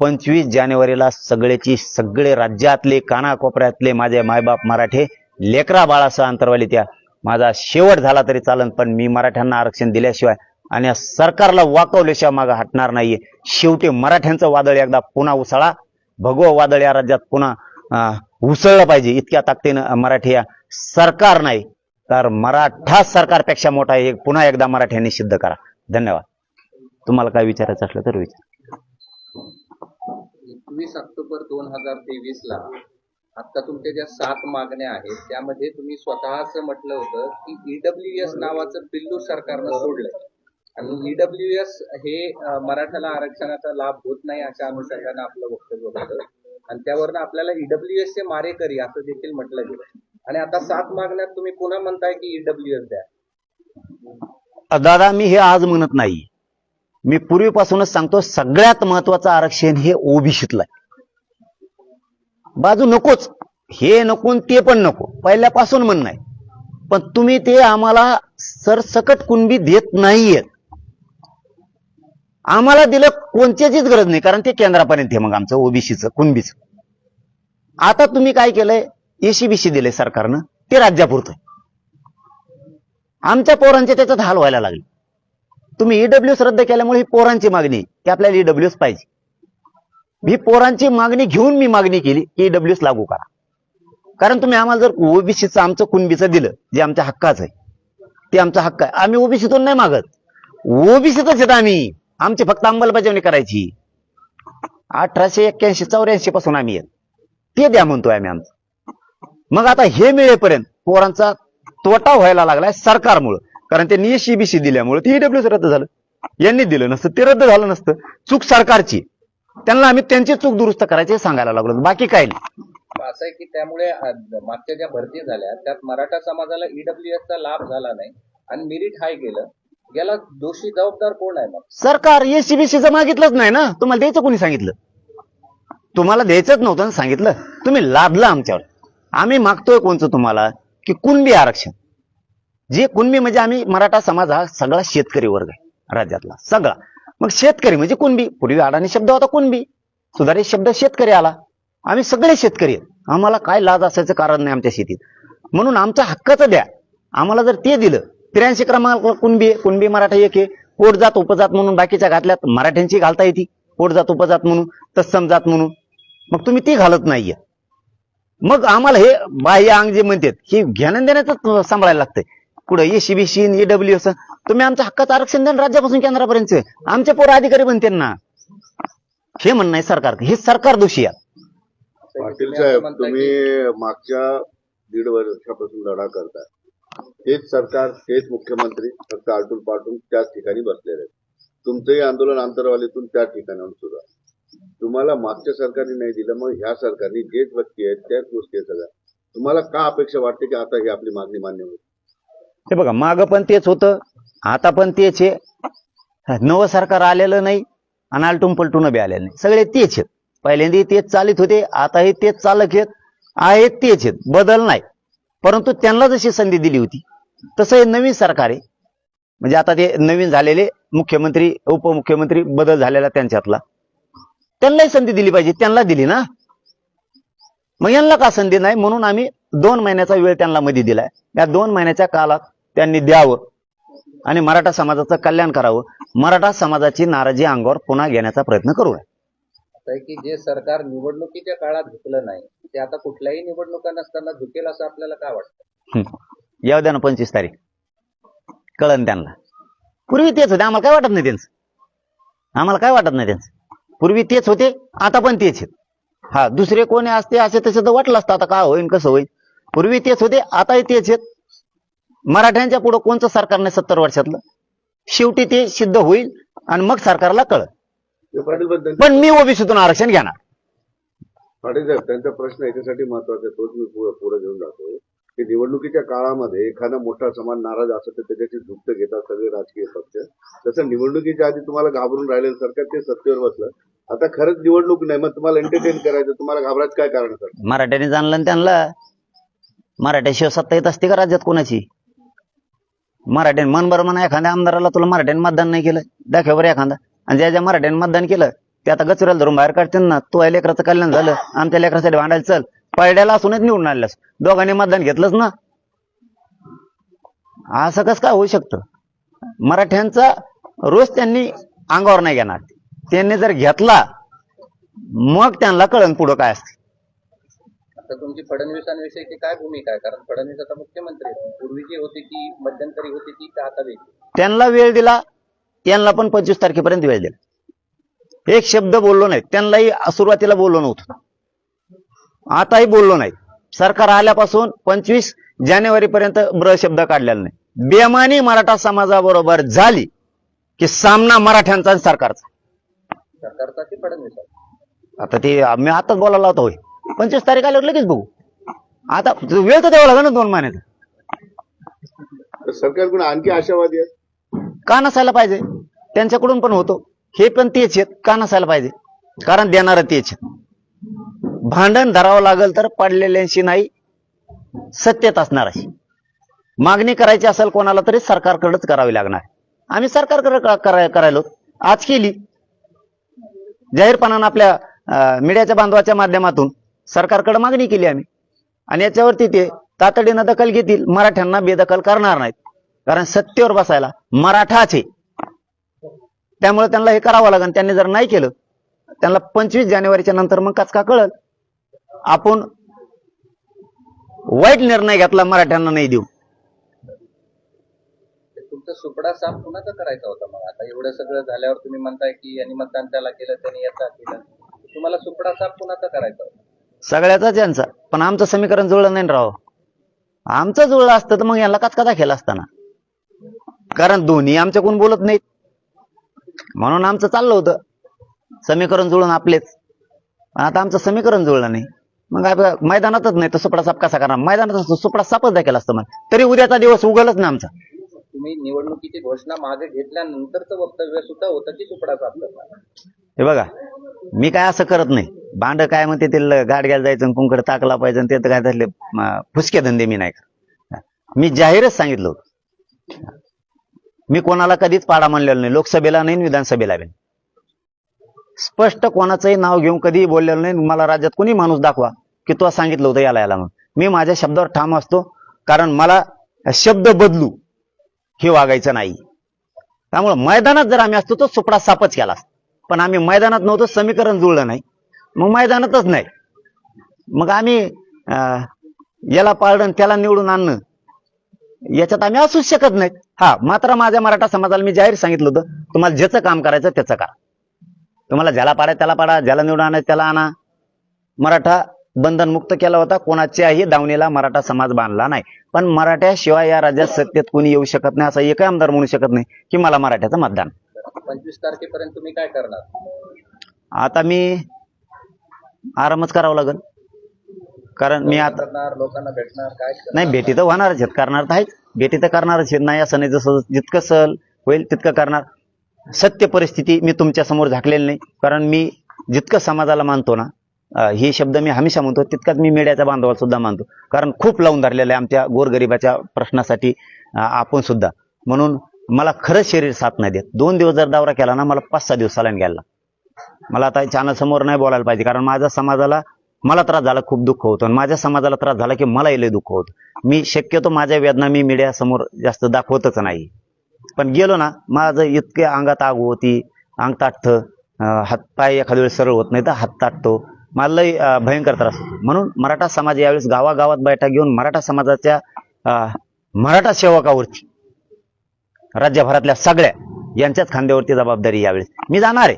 25 जानेवारीला सगळेची सगळे राज्यातले, कानाकोपऱ्यातले माझे मायबाप मराठे लेकरा बाळासह अंतरवालीत या. माझा शेवट झाला तरी चालन, पण मी मराठ्यांना आरक्षण दिल्याशिवाय आणि या सरकारला वाकवल्याशिवाय मागे हटणार नाहीये. शेवटी मराठ्यांचं वादळ एकदा पुन्हा उसळा. भगवं वादळ या राज्यात पुन्हा उसळलं पाहिजे. इतक्या ताकदीनं मराठी या. सरकार नाही, तर मराठा सरकारपेक्षा मोठा हे पुन्हा एकदा मराठ्यांनी सिद्ध करा. धन्यवाद. तुम्हाला काय विचारायचं असलं तर विचार. 21 ऑक्टोबर 2023 ला आता तुमच्या ज्या 7 मागण्या आहेत त्यामध्ये तुम्ही स्वतःच म्हटलं होतं की ईडब्ल्यूएस नावाचं पिल्लू सरकारनं सोडलंय आणि ईडब्ल्यूएस हे मराठ्याला आरक्षणाचा लाभ होत नाही अशा अनुषंगाने आपलं वक्तव्य होतं आणि त्यावरनं आपल्याला ईडब्ल्यूएस चे मारेकरी असं देखील म्हटलं गेलं आणि आता 7 मागण्यात तुम्ही पुन्हा म्हणताय की ईडब्ल्यूएस द्या. दादा, मी हे आज म्हणत नाही. मी पूर्वीपासूनच सांगतो, सगळ्यात महत्वाचं आरक्षण हे ओबीसीतलं आहे. बाजू नकोच, हे नको ते पण नको, पहिल्यापासून म्हणणं आहे. पण तुम्ही ते आम्हाला सरसकट कुणबी देत नाहीयेत. आम्हाला दिलं कोणत्याचीच गरज नाही, कारण ते केंद्रापर्यंत आहे. मग आमचं ओबीसीचं कुणबीचं आता तुम्ही काय केलंय, एसीबीसी दिले सरकारनं, ते राज्यापुरतं. आमच्या पोरांचे त्याच्यात हाल व्हायला लागले. तुम्ही ईडब्ल्यूएस रद्द केल्यामुळे ही पोरांची मागणी की आपल्याला ईडब्ल्यूएस पाहिजे. ही पोरांची मागणी घेऊन मी मागणी केली की ईडब्ल्यूएस लागू करा. कारण तुम्ही आम्हाला जर ओबीसीचं आमचं कुणबीचं दिलं, जे आमच्या हक्काचं आहे, ते आमचा हक्क आहे. आम्ही ओबीसीतून नाही मागत, ओबीसीतच आहेत आम्ही. आमची फक्त अंमलबजावणी करायची. 1881-84 पासून आम्ही आहेत, ते द्या म्हणतोय आम्ही आमचं. मग आता हे मिळेपर्यंत पोरांचा तोटा व्हायला लागलाय सरकारमुळे, कारण त्यांनी एसीबीसी दिल्यामुळे ते ईडब्ल्यूएस रद्द झालं. यांनी दिलं नसतं, ते रद्द झालं नसतं. चूक सरकारची, त्यांना आम्ही त्यांची चूक दुरुस्त करायचे सांगायला लागलो, बाकी काय नाही. असं आहे की त्यामुळे मागच्या ज्या भरती झाल्या त्यात मराठा समाजाला ईडब्ल्यूएसचा लाभ झाला नाही आणि मेरिट हाय गेलं. याला दोषी जबाबदार कोण आहे? मग सरकार. एसीबीसीचं मागितलंच नाही ना. तुम्हाला द्यायचं कोणी सांगितलं? तुम्हाला द्यायचंच नव्हतं ना, सांगितलं तुम्ही, लादलं आमच्यावर. आम्ही मागतोय कोणचं तुम्हाला, की कुणबी आरक्षण. जे कुणबी म्हणजे आम्ही मराठा समाज हा सगळा शेतकरी वर्ग आहे राज्यातला सगळा. मग शेतकरी म्हणजे कुणबी. पूर्वी अडाणी शब्द होता कुणबी, सुधारित शब्द शेतकरी आला. आम्ही सगळे शेतकरी आहेत. आम्हाला काय लाज असायचं कारण नाही आमच्या शेतीत. म्हणून आमच्या हक्काचं द्या. आम्हाला जर ते दिलं, 83 क्रमांक कुणबी आहे, कुणबी मराठा एक आहे. पोटजात उपजात म्हणून बाकीच्या घातल्यात मराठ्यांची घालता येते, पोटजात उपजात म्हणून, तत्सम जात म्हणून. मग तुम्ही ती घालत नाहीये. मग आम्हाला हे बाह्य अंग जे म्हणतात हे घेणं देण्याचं सांभाळायला लागतंय. कुठं एसीबीसी ईडब्ल्यूएस. तुम्ही आमच्या हक्काचं आरक्षण द्या राज्यापासून केंद्रापर्यंत. आमचे पोरं अधिकारी बनते ना. हे म्हणणं आहे सरकार, हे सरकार दोषी आहे. पाटील साहेब, तुम्ही मागच्या 1.5 वर्षापासून लढा करताय. तेच सरकार, तेच मुख्यमंत्री फक्त आलटून पालटून त्याच ठिकाणी बसलेले आहेत. तुमचंही आंदोलन आंतरवालीतून त्या ठिकाणाहून सुरू आहे. तुम्हाला मागच्या सरकारने नाही दिलं, मग ह्या सरकारने जेच व्यक्ती आहेत त्याच गोष्टी आहेत सगळ्या. तुम्हाला का अपेक्षा वाटते की आता ही आपली मागणी मान्य होईल? हे बघा, मागं पण तेच होतं, आता पण तेच आहे. नवं सरकार आलेलं नाही आणि आलटून पलटून बी आलेलं नाही. सगळे तेच आहेत. पहिल्यांदा तेच चालित होते, आताही तेच चालक आहेत तेच आहेत, बदल नाही. परंतु त्यांना जशी संधी दिली होती तसं हे नवीन सरकार आहे. म्हणजे आता ते नवीन झालेले मुख्यमंत्री उपमुख्यमंत्री बदल झालेला त्यांच्यातला, त्यांनाही संधी दिली पाहिजे. त्यांना दिली ना, मग यांना का संधी नाही? म्हणून आम्ही 2 महिन्याचा वेळ त्यांना मध्ये दिलाय. या 2 महिन्याच्या काळात त्यांनी द्यावं आणि मराठा समाजाचं कल्याण करावं. मराठा समाजाची नाराजी अंगावर पुन्हा घेण्याचा प्रयत्न करू. की जे सरकार निवडणुकीच्या काळात झुकलं नाही ते आता कुठल्याही निवडणुका नसताना झुकेल असं आपल्याला काय वाटतं? येऊ द्या ना 25 तारीख, कळन त्यांना. पूर्वी तेच होते, आम्हाला काय वाटत नाही त्यांचं. आम्हाला काय वाटत नाही त्यांचं. पूर्वी तेच होते, आता पण तेच आहेत. हा, दुसरे कोणी असते असे तसे तर वाटलं असतं आता काय होईल कसं होईल. पूर्वी तेच होते, आताही तेच आहेत. मराठ्यांच्या पुढे कोणचं सरकार नाही 70 वर्षातलं. शेवटी ते सिद्ध होईल आणि मग सरकारला कळत. पण मी ओबीसीतून आरक्षण घेणार. पाटील साहेब, त्यांचा प्रश्न याच्यासाठी महत्वाचा आहे, तोच मी पुढे घेऊन जातो की निवडणुकीच्या काळामध्ये एखादा मोठा समाज नाराज असतो तर त्याच्याची झुकतं घेतात सगळे राजकीय पक्ष. तसं निवडणुकीच्या आधी तुम्हाला घाबरून राहिलेलं सरकार ते सत्तेवर बसलं. आता खरंच निवडणूक नाही, मग तुम्हाला एंटरटेन करायचं, तुम्हाला घाबरायचं काय कारण सर? मराठ्याने जाणलं ना त्यांना. मराठ्याशिवाय सत्ता येत असते का राज्यात कोणाची? मराठ्याने मन बरं म्हणा एखाद्या आमदाराला, तुला मराठ्याने मतदान नाही केलं दाखव बरं एखादा. आणि ज्या ज्या मराठ्याने मतदान केलं ते आता गचुऱ्याला धरून बाहेर काढतील ना. तू लेकराचं कल्याण झालं, आमच्या लेकरासाठी भांडायला चल. पडड्याला असूनच निवडून आलेस, दोघांनी मतदान घेतलंच ना. असं कसं काय होऊ शकतं? मराठ्यांचा रोज त्यांनी अंगावर नाही घेणार. त्यांनी जर घेतला मग त्यांना कळण पुढं काय असते. आता तुमची फडणवीसांविषयी काय भूमिका आहे? कारण फडणवीस आता मुख्यमंत्री आहेत. पूर्वी जी होती ती मध्यंतरी होती ती का आता वेगळी? त्यांना वेळ दिला, यांना पण 25 तारखेपर्यंत वेळ दिला. एक शब्द बोललो नाही. त्यांनाही सुरुवातीला बोललो नव्हतं, आताही बोललो नाही. सरकार आल्यापासून 25 जानेवारीपर्यंत ब्र शब्द काढलेला नाही. बेमानी मराठा समाजाबरोबर झाली की सामना मराठ्यांचा आणि सरकारचा. सरकारचा की फडणवीस? आता ते मी आताच बोलायला होतो. 25 तारीख आल्यावर लगेच बघू. आता वेळ तर द्यावा लागेल ना 2 महिन्याचा. तर सरकारकडून आणखी आशावादी आहेत. का नसायला पाहिजे? त्यांच्याकडून पण होतो. हे पण तेच आहेत. का नसायला पाहिजे? कारण देणार तेच आहेत. भांडण धरावं लागेल तर पडलेल्यांशी नाही, सत्तेत असणार अशी मागणी करायची असेल कोणाला तरी सरकारकडेच करावी लागणार. आम्ही सरकारकडे करायलो, आज केली जाहीरपणानं आपल्या मीडियाच्या बांधवाच्या माध्यमातून सरकारकडे मागणी केली आम्ही. आणि याच्यावरती ते तातडीनं दखल घेतील. मराठ्यांना बेदखल करणार नाहीत, कारण सत्तेवर बसायला मराठाचे. त्यामुळे त्यांना हे करावं लागेल. त्यांनी जर नाही केलं, त्यांना 25 जानेवारीच्या नंतर मग कचका कळल. आपण वाईट निर्णय घेतला, मराठ्यांना नाही देऊ. तुमचा सुपडा साफ कुणाचा करायचा होता मग? आता एवढं सगळं झाल्यावर तुम्ही म्हणताय की यांनी मतदान त्याला केलं, त्यांनी याचा केलं. तुम्हाला सुपडा साफ कुणाचा करायचा होता? सगळ्याचाच यांचा. पण आमचं समीकरण जुळलं नाही राव. आमचं जुळलं असतं तर मग यांना कचका दाखवला असताना. कारण दोन्ही आमच्याकडून बोलत नाहीत, म्हणून आमचं चाललं होतं समीकरण जुळून आपलेच. आता आमचं समीकरण जुळलं नाही, मग मैदानातच नाही तर सुपडा साफ कसा करणार? मैदानात सुपडा साफच दाखवला असतं मग, तरी उद्याचा दिवस उगलच ना आमचा. तुम्ही निवडणुकीची घोषणा मागे घेतल्यानंतरचं वक्तव्य सुद्धा होतं की सुपडा साफ करणार. हे बघा, मी काय असं करत नाही. भांड काय म्हणते ते गाड घ्यायला जायचं, कुंकड टाकला पाहिजे, ते तर काय झाले फुसके धंदे मी नाही करत. मी जाहीरच सांगितलं होतं. मी कोणाला कधीच पाडा म्हणलेलं नाही, लोकसभेला नाही, विधानसभेला नाही. स्पष्ट कोणाचंही नाव घेऊन कधीही बोललेलं नाही. मला राज्यात कोणी माणूस दाखवा की तो सांगितलं होतं याला याला म्हणून. मी माझ्या शब्दावर ठाम असतो, कारण मला शब्द बदलू हे वागायचं नाही. त्यामुळे मैदानात जर आम्ही असतो तर सुपडा साफच केला असता. पण आम्ही मैदानात नव्हतो, समीकरण जुळलं नाही, मग मैदानातच नाही. मग आम्ही याला पाळणं त्याला निवडून आणणं याच्यात आम्ही असूच शकत नाहीत. हा, मात्र माझ्या मराठा समाजाला मी जाहीर सांगितलं होतं, तुम्हाला ज्याचं काम करायचं त्याचं करा. तुम्हाला ज्याला पाडाय त्याला पाडा, ज्याला निवडून आणायचं त्याला आणा. मराठा बंधनमुक्त केला होता. कोणाच्याही दावणीला मराठा समाज बांधला नाही. पण मराठ्याशिवाय या राज्यात सत्तेत कोणी येऊ शकत नाही, असा एकही आमदार म्हणू शकत नाही की मला मराठ्याचं मतदान. 25 तारखेपर्यंत तुम्ही काय करणार? आता मी आरामच करावं लागेल, कारण मी आता करणार, लोकांना भेटणार, काय करणार? नाही, भेटी तर होणारच आहेत, करणार तर आहेच. भेटी तर करणारच आहेत, नाही असं नाही. जसं जितकं सहल होईल तितकं करणार. सत्य परिस्थिती मी तुमच्या समोर झाकलेली नाही, कारण मी जितकं समाजाला मानतो ना, हे शब्द मी हमेशा म्हणतो, तितकाच मी मीडियाच्या बांधवाला सुद्धा मानतो. कारण खूप लावून धरलेलं आहे आमच्या गोरगरिबाच्या प्रश्नासाठी आपण सुद्धा. म्हणून मला खरंच शरीर साथ नाही देत. 2 दिवस जर दौरा केला ना, मला 5-6 दिवस सलाईन घ्यायला. मला आता चॅनल समोर नाही बोलायला पाहिजे, कारण माझ्या समाजाला मला त्रास झाला, खूप दुःख होतं. आणि माझ्या समाजाला त्रास झाला की मला लय दुःख होतं. मी शक्यतो माझ्या वेदना मी मीडिया समोर जास्त दाखवतच नाही. पण गेलो ना, माझं इतके अंगात आग होती, अंग ताटतं, हातपाय एखाद्या वेळेस सरळ होत नाही तर हात ताटतो. मला लय भयंकर त्रास. म्हणून मराठा समाज यावेळेस गावागावात बैठक घेऊन मराठा समाजाच्या मराठा सेवकावरती, राज्यभरातल्या सगळ्या यांच्याच खांद्यावरती जबाबदारी यावेळेस मी जाणार आहे.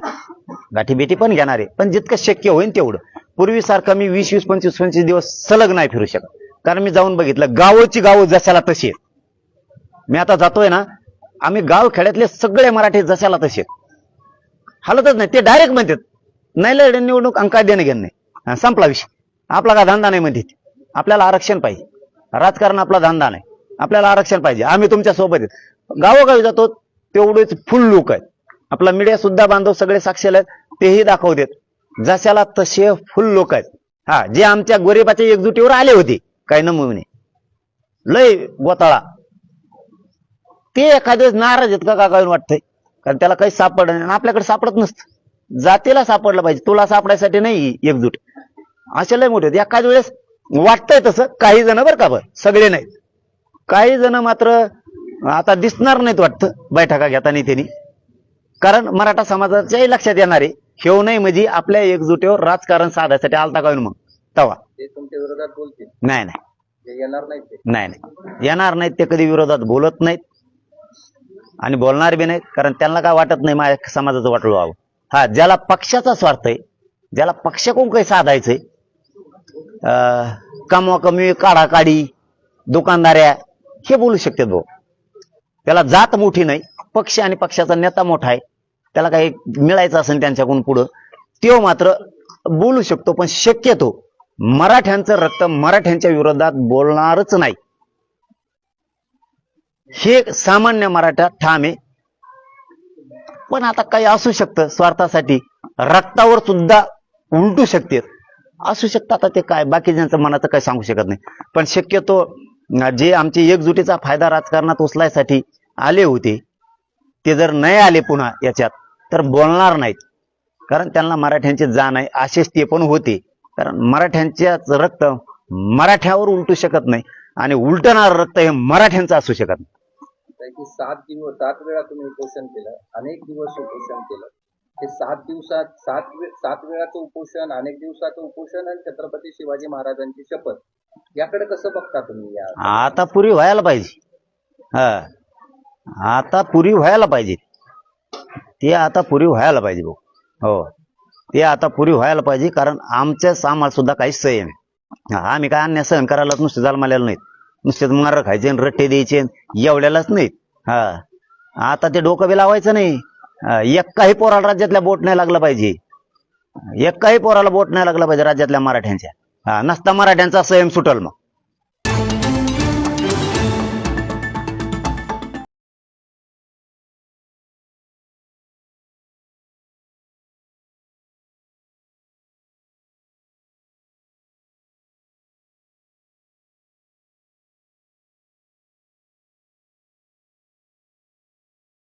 गाठीभेटी पण घेणार आहे, पण जितकं शक्य होईल तेवढं. पूर्वीसारखं मी 20, 25, 25 दिवस सलग नाही फिरू शकत, कारण मी जाऊन बघितलं गावोची गावं जशाला तशी आहेत. मी आता जातोय ना, आम्ही गाव खेड्यातले सगळे मराठी जशाला तसे हालतच नाही. ते डायरेक्ट म्हणतात नाही लढे निवडणूक अंक काय देणं घेणं नाही, संपला विषय. आपला का धंदा नाही म्हणते. आपल्याला आरक्षण पाहिजे, राजकारण आपला धंदा नाही, आपल्याला आरक्षण पाहिजे. आम्ही तुमच्या सोबत आहेत. गावोगावी जातो तेवढेच फुल लोक आहेत. आपला मीडिया सुद्धा बांधव सगळे साक्षील आहेत, तेही दाखवतात जशाला तसे फुल लोक आहेत. हा, जे आमच्या गरिबाच्या एकजुटीवर आले होते काही नमुने लय गोताळा, ते एखाद्या नाराज आहेत का काय वाटतंय, कारण त्याला काही सापड आपल्याकडे सापडत नसतं. जातीला सापडलं पाहिजे, तुला सापडायसाठी नाही एकजूट. असे लय मोठे एखाद्या वेळेस वाटतंय तसं. काही जण बरं का, बरं सगळे नाहीत, काही जण मात्र आता दिसणार नाहीत वाटतं बैठका घेताना त्यांनी. कारण मराठा समाजाच्याही लक्षात येणार आहे, हेव नाही म्हणजे आपल्या एकजुटीवर राजकारण साधायसाठी आलता काय मग तवा ते तुमच्या विरोधात बोलतील, नाही नाही ते येणार नाही ते. नाही नाही येणार नाहीत ते, कधी विरोधात बोलत नाहीत आणि बोलणार बी नाहीत, कारण त्यांना काय वाटत नाही माझ्या समाजाचं वाटलं व्हावं. हा, ज्याला पक्षाचा स्वार्थ आहे, ज्याला पक्षाकडून काही साधायचंय, कमवा कमी काढाकाढी दुकानदाऱ्या, हे बोलू शकतात भाऊ. त्याला जात मोठी नाही, पक्ष आणि पक्षाचा नेता मोठा आहे, त्याला काही मिळायचं असेल त्यांच्याकडून पुढं, तो मात्र बोलू शकतो. पण शक्यतो मराठ्यांचं रक्त मराठ्यांच्या विरोधात बोलणारच नाही, हे सामान्य मराठा ठाम आहे. पण आता काही असू शकतं, स्वार्थासाठी रक्तावर सुद्धा उलटू शकते, असू शकतं. आता ते काय बाकीच्यांचं मनाचं काही सांगू शकत नाही. पण शक्यतो जे आमची एकजुटीचा फायदा राजकारणात उचलायसाठी आले होते, ते जर नाही आले पुन्हा याच्यात, तर बोलणार नाहीत. कारण त्यांना मराठ्यांची जाण आहे, असेच ते पण होते. कारण मराठ्यांच्याच रक्त मराठ्यावर उलटू शकत नाही, आणि उलटणारं रक्त हे मराठ्यांचं असू शकत नाही. की 7 वेळा तुम्ही उपोषण केलं, अनेक दिवस उपोषण केलं. हे 7 दिवसात 7 वेळाचं उपोषण, अनेक दिवसाचं उपोषण आणि छत्रपती शिवाजी महाराजांची शपथ, याकडे कसं बघता तुम्ही? आता पुरी व्हायला पाहिजे. आता पुरी व्हायला पाहिजे, ते आता पुरी व्हायला पाहिजे भाऊ. हो, ते आता पुरी व्हायला पाहिजे. कारण आमच्याच आम्हाला सुद्धा काही संयम आहे. आम्ही काय अन्याय सहन करायलाच नुसते जन्मालेलं नाहीत, नुसते मार खायचे आणि रट्टे द्यायचे एवढ्यालाच नाहीत. आता ते डोकं बी लावायचं नाही. एकाही पोराला राज्यातल्या बोट नाही लागलं पाहिजे, एकाही पोराला बोट नाही लागलं पाहिजे राज्यातल्या मराठ्यांच्या. नसता मराठ्यांचा संयम सुटल मग.